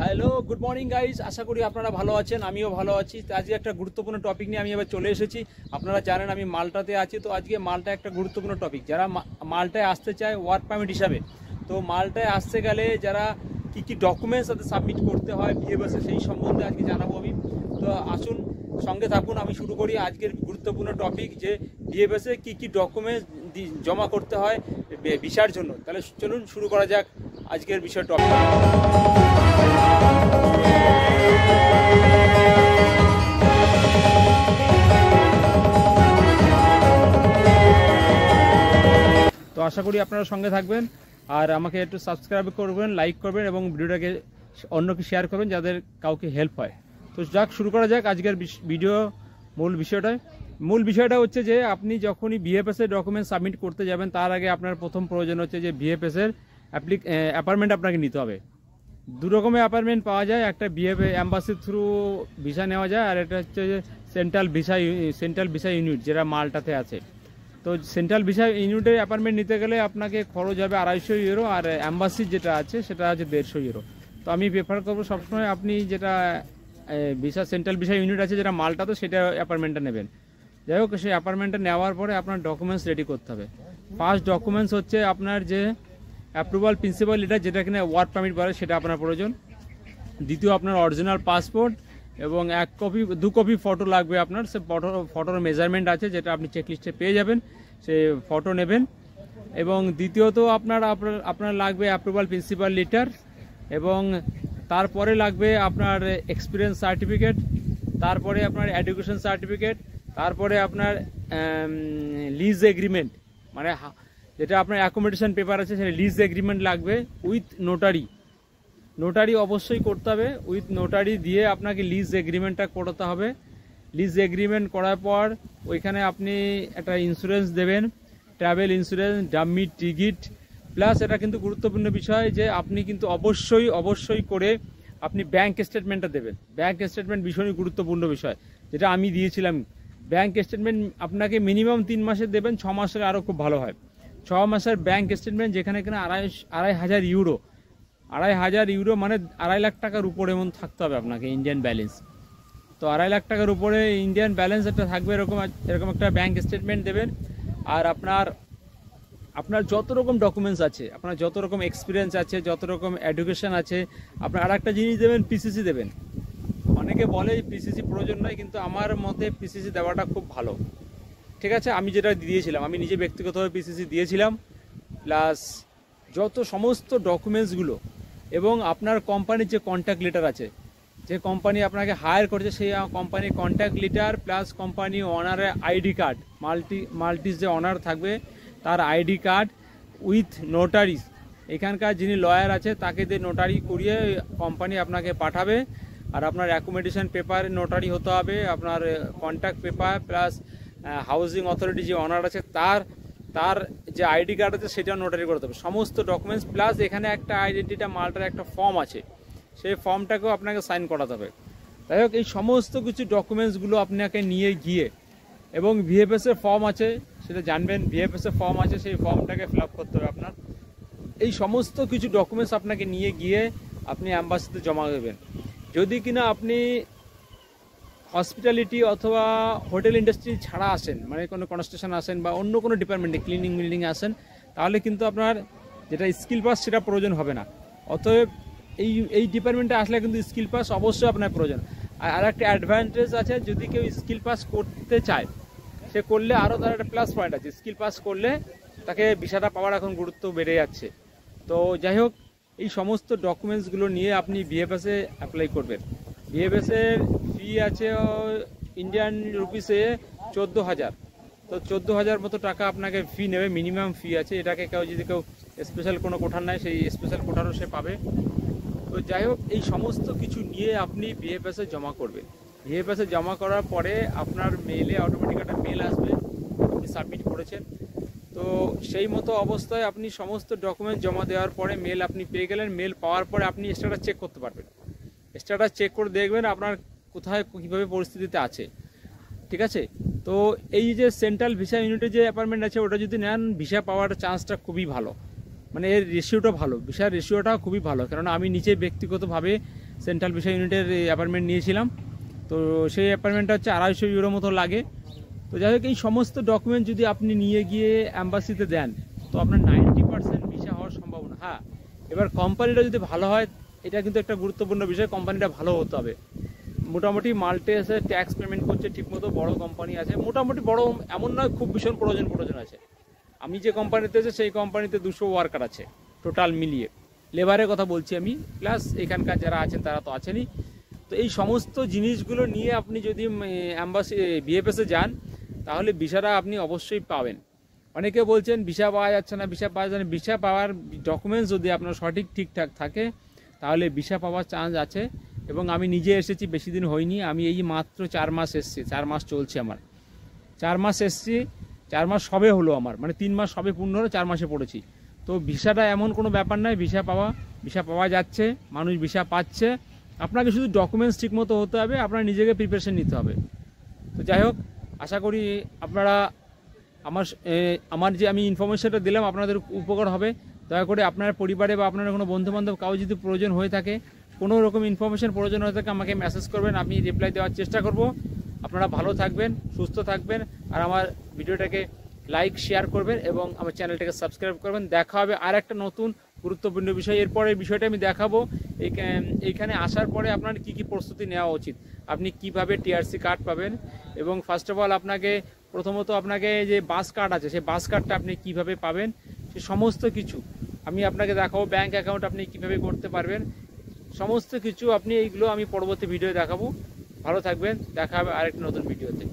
Hello, good morning guys. আশা করি আপনারা ভালো আছেন, আমিও ভালো আছি। তো আজকে একটা গুরুত্বপূর্ণ টপিক নিয়ে আমি এবার চলে এসেছি। আপনারা জানেন আমি মালটাতে আছি, তো আজকে মালটা একটা গুরুত্বপূর্ণ টপিক। যারা মালটায় আসতে চায় ওয়ার্ক পারমিট হিসাবে, তো মালটায় আসতে গেলে যারা কি কি ডকুমেন্টস তাদের সাবমিট করতে হয় ভিএফএসে, সেই সম্বন্ধে আজকে জানাবো আমি। তো আসুন সঙ্গে থাকুন, আমি শুরু করি আজকের গুরুত্বপূর্ণ টপিক, যে ভিএফএসে কি কি ডকুমেন্টস জমা করতে হয় ভিসার জন্য। তাহলে চলুন শুরু করা যাক আজকের বিষয় টপিক। তো আশা করি আপনারা সঙ্গে থাকবেন, আর আমাকে একটু সাবস্ক্রাইব করবেন, লাইক করবেন এবং ভিডিওটাকে অন্যকে শেয়ার করবেন যাদের কাউকে হেল্প হয়। তো যাক, শুরু করা যাক আজকের ভিডিও। মূল বিষয়টা হচ্ছে যে আপনি যখনই ভিএফএস এর ডকুমেন্ট সাবমিট করতে যাবেন, তার আগে আপনার প্রথম প্রয়োজন হচ্ছে যে ভিএফএস এর অ্যাপার্টমেন্ট আপনাকে নিতে হবে। দু রকমের অ্যাপার্টমেন্ট পাওয়া যায়, একটা এম্বাসির থ্রু ভিসা নেওয়া যায়, আর এটা হচ্ছে যে সেন্ট্রাল ভিসা ইউনিট যেটা মালটাতে আছে। তো সেন্ট্রাল ভিসা ইউনিটের অ্যাপার্টমেন্ট নিতে গেলে আপনাকে খরচ হবে 250 ইউরো, আর অ্যাম্বাসির যেটা আছে সেটা আছে 150 ইউরো। তো আমি প্রেফার করবো সবসময় আপনি যেটা সেন্ট্রাল ভিসা ইউনিট আছে যেটা মালটাতে, সেটা অ্যাপার্টমেন্টটা নেবেন। যাই হোক, সেই অ্যাপার্টমেন্টটা নেওয়ার পরে আপনার ডকুমেন্টস রেডি করতে হবে। ফার্স্ট ডকুমেন্টস হচ্ছে আপনার যে অ্যাপ্রুভাল প্রিন্সিপাল লেটার, যেটা কিনা ওয়ার্ক পারমিট বলে, সেটা আপনার প্রয়োজন। দ্বিতীয় আপনার অরিজিনাল পাসপোর্ট এবং 2 কপি ফটো লাগবে আপনার। সে ফটোর মেজারমেন্ট আছে, যেটা আপনি চেকলিস্টে পেয়ে যাবেন, সে ফটো নেবেন। এবং দ্বিতীয়ত আপনার লাগবে অ্যাপ্রুভাল প্রিন্সিপাল লেটার, এবং তারপরে লাগবে আপনার এক্সপিরিয়েন্স সার্টিফিকেট, তারপরে আপনার এডুকেশন সার্টিফিকেট, তারপরে আপনার লিজ এগ্রিমেন্ট, মানে যেটা আপনার অ্যাকোমোডেশন পেপার আছে সেটা লিজ এগ্রিমেন্ট লাগবে উইথ নোটারি অবশ্যই করতে হবে। উইথ নোটারি দিয়ে আপনাকে লিজ এগ্রিমেন্টটা করতে হবে। লিজ এগ্রিমেন্ট করার পর ওইখানে আপনি একটা ইন্স্যুরেন্স দেবেন, ট্রাভেল ইন্স্যুরেন্স, ডাম্মি টিকিট, প্লাস এটা কিন্তু গুরুত্বপূর্ণ বিষয় যে আপনি কিন্তু অবশ্যই করে আপনি ব্যাংক স্টেটমেন্টটা দেবেন। ব্যাংক স্টেটমেন্ট ভীষণই গুরুত্বপূর্ণ বিষয়, যেটা আমি দিয়েছিলাম। ব্যাংক স্টেটমেন্ট আপনাকে মিনিমাম 3 মাসের দেবেন, 6 মাসের আরও খুব ভালো হয়। 6 মাসের ব্যাংক স্টেটমেন্ট, যেখানে কিনা 2,500 ইউরো, 2,500 ইউরো মানে 2.5 লাখ টাকার উপরে এমন থাকতে হবে আপনাকে ইন্ডিয়ান ব্যালেন্স। তো 2.5 লাখ টাকার উপরে ইন্ডিয়ান ব্যালেন্স একটা থাকবে, এরকম একটা ব্যাংক স্টেটমেন্ট দেবেন। আর আপনার যত রকম ডকুমেন্টস আছে, আপনার যত রকম এক্সপিরিয়েন্স আছে, যত রকম এডুকেশন আছে, আপনার আর একটা জিনিস দেবেন, পিসিসি দেবেন। অনেকে বলে পিসিসি প্রয়োজন নয়, কিন্তু আমার মতে পিসিসি দেওয়াটা খুব ভালো। ঠিক আছে, আমি যেটা দিয়েছিলাম, আমি নিজে ব্যক্তিগতভাবে পিসিসি দিয়েছিলাম। প্লাস সমস্ত ডকুমেন্টসগুলো, এবং আপনার কোম্পানির যে কন্ট্যাক্ট লেটার আছে, যে কোম্পানি আপনাকে হায়ার করেছে সেই কোম্পানির কন্ট্যাক্ট লেটার, প্লাস কোম্পানি অনারের আইডি কার্ড, মাল্টিস যে অনার থাকবে তার আইডি কার্ড উইথ নোটারিস। এখানকার যিনি লয়ার আছে তাকে দিয়ে নোটারি করিয়ে কোম্পানি আপনাকে পাঠাবে। আর আপনার অ্যাকোমোডেশন পেপার নোটারি হতে হবে, আপনার contact paper, plus housing authority যে অনার আছে তার যে আইডি কার্ড আছে সেটা নোটারি করতে হবে, সমস্ত ডকুমেন্টস। প্লাস এখানে একটা আইডেন্টিটি মাল্টার একটা ফর্ম আছে, সেই ফর্মটাকেও আপনাকে সাইন করাতে হবে। যাই হোক, এই সমস্ত কিছু ডকুমেন্টসগুলো আপনাকে নিয়ে গিয়ে, এবং ভিএফএস এর ফর্ম আছে সেটা জানবেন, ভিএফএস এর ফর্ম আছে, সেই ফর্মটাকে ফিল আপ করতে হবে আপনার। এই সমস্ত কিছু ডকুমেন্টস আপনাকে নিয়ে গিয়ে আপনি অ্যাম্বাসিতে জমা দেবেন। যদি কিনা আপনি হসপিটালিটি অথবা হোটেল ইন্ডাস্ট্রি ছাড়া আসেন, মানে কোনো কনস্ট্রাকশন আসেন বা অন্য কোনো ডিপার্টমেন্টে ক্লিনিং আসেন, তাহলে কিন্তু আপনার যেটা স্কিল পাস সেটা প্রয়োজন হবে না। অতএব এই ডিপার্টমেন্টে আসলে কিন্তু স্কিল পাস অবশ্যই আপনার প্রয়োজন। আর একটা অ্যাডভান্টেজ আছে, যদি কেউ স্কিল পাস করতে চায় সে করলে আরও তার একটা প্লাস পয়েন্ট আছে। স্কিল পাস করলে তাকে ভিসাটা পাওয়ার এখন গুরুত্ব বেড়ে যাচ্ছে। তো যাই হোক, এই সমস্ত ডকুমেন্টসগুলো নিয়ে আপনি ভিএফএসে অ্যাপ্লাই করবেন। ভিএফএসের ফি আছে ইন্ডিয়ান রুপিসে 14,000। তো 14,000 মতো টাকা আপনাকে ফি নেবে, মিনিমাম ফি আছে। এটাকে যদি কেউ স্পেশাল কোনো কোঠার নেয়, সেই স্পেশাল কোঠারও সে পাবে। তো যাই হোক, এই সমস্ত কিছু নিয়ে আপনি ভিএফএসে জমা করবেন। ভিএফএসে জমা করার পরে আপনার মেলে অটোমেটিক একটা মেল আসবে, আপনি সাবমিট করেছেন। তো সেই মতো অবস্থায় আপনি সমস্ত ডকুমেন্ট জমা দেওয়ার পরে মেল আপনি পেয়ে গেলেন। মেল পাওয়ার পরে আপনি স্ট্যাটাস চেক করতে পারবেন। স্ট্যাটাস চেক করে দেখবেন আপনার কোথায় কীভাবে পরিস্থিতিতে আছে। ঠিক আছে, তো এই যে সেন্ট্রাল ভিসা ইউনিটে যে অ্যাপার্টমেন্ট আছে, ওটা যদি নেন, ভিসা পাওয়ার চান্সটা খুবই ভালো, মানে এর রেশিওটা ভালো, ভিসার রেশিওটা খুবই ভালো। কারণ আমি নিজে ব্যক্তিগতভাবে সেন্ট্রাল ভিসা ইউনিটের অ্যাপার্টমেন্ট নিয়েছিলাম। তো সেই অ্যাপার্টমেন্টটা হচ্ছে 250 ইউরো মতো লাগে। তো যাই হোক, এই সমস্ত ডকুমেন্ট যদি আপনি নিয়ে গিয়ে অ্যাম্বাসিতে দেন তো আপনার 90% ভিসা হওয়ার সম্ভাবনা। হ্যাঁ, এবার কোম্পানিটা যদি ভালো হয়, এটা কিন্তু একটা গুরুত্বপূর্ণ বিষয়, কোম্পানিটা ভালো হতে হবে। মোটামুটি মাল্টেসে ট্যাক্স পেমেন্ট করছে ঠিকমতো, বড় কোম্পানি আছে, মোটামুটি বড় এমন নয় খুব ভীষণ প্রয়োজন আছে। আমি যে কোম্পানিতে আছে সেই কোম্পানিতে 200 ওয়ার্কার আছে টোটাল মিলিয়ে, লেবারের কথা বলছি আমি, প্লাস এখানকার যারা আছেন তারা তো আছেনই। তো এই সমস্ত জিনিসগুলো নিয়ে আপনি যদি অ্যাম্বাসি বিএফএসে যান তাহলে ভিসাটা আপনি অবশ্যই পাবেন। অনেকে বলছেন ভিসা পাওয়া যাচ্ছে না, ভিসা পাওয়া যায় না। ভিসা পাওয়ার ডকুমেন্টস যদি আপনার ঠিকঠাক থাকে তাহলে ভিসা পাওয়ার চান্স আছে। এবং আমি নিজে এসেছি, বেশি দিন হয়নি, আমি এই মাত্র 4 মাস এসেছি, 4 মাস চলছে আমার। 4 মাস এসেছি, 4 মাস সবে হলো আমার, মানে 3 মাস সবে পূর্ণ হলো, 4 মাসে পড়েছি। তো ভিসাটা এমন কোনো ব্যাপার নয়, ভিসা পাওয়া যাচ্ছে, মানুষ ভিসা পাচ্ছে। আপনাকে শুধু ডকুমেন্টস ঠিকমতো হতে হবে, আপনার নিজেকে প্রিপারেশন নিতে হবে। তো যাই হোক, আশা করি আপনারা আমার যে আমি ইনফরমেশনটা দিলাম আপনাদের উপকার হবে। দয়া করে আপনার পরিবারে বা আপনার কোনো বন্ধুবান্ধব কাউ যদি প্রয়োজন হয়ে থাকে, কোনো রকম ইনফরমেশন প্রয়োজন হয়ে থাকে, আমাকে মেসেজ করবেন, আমি রিপ্লাই দেওয়ার চেষ্টা করব। আপনারা ভালো থাকবেন, সুস্থ থাকবেন, আর আমার ভিডিওটাকে লাইক শেয়ার করবেন এবং আমার চ্যানেলটাকে সাবস্ক্রাইব করবেন। দেখা হবে আর একটা নতুন গুরুত্বপূর্ণ বিষয়। এরপরে বিষয়টা আমি দেখাবো এইখানে আসার পরে আপনার কি কি প্রস্তুতি নেওয়া উচিত, আপনি কিভাবে টিআরসি কার্ড পাবেন, এবং ফার্স্ট অফ অল প্রথমত আপনাকে যে বাস কার্ড আছে সেই বাস কার্ডটা আপনি কিভাবে পাবেন, সে সমস্ত কিছু আমি আপনাকে দেখাবো। ব্যাংক অ্যাকাউন্ট আপনি কিভাবে করতে পারবেন, সমস্ত কিছু এইগুলো আমি পরবর্তী ভিডিও দেখাবো। ভালো থাকবেন, দেখা হবে আরেকটা নতুন ভিডিওতে।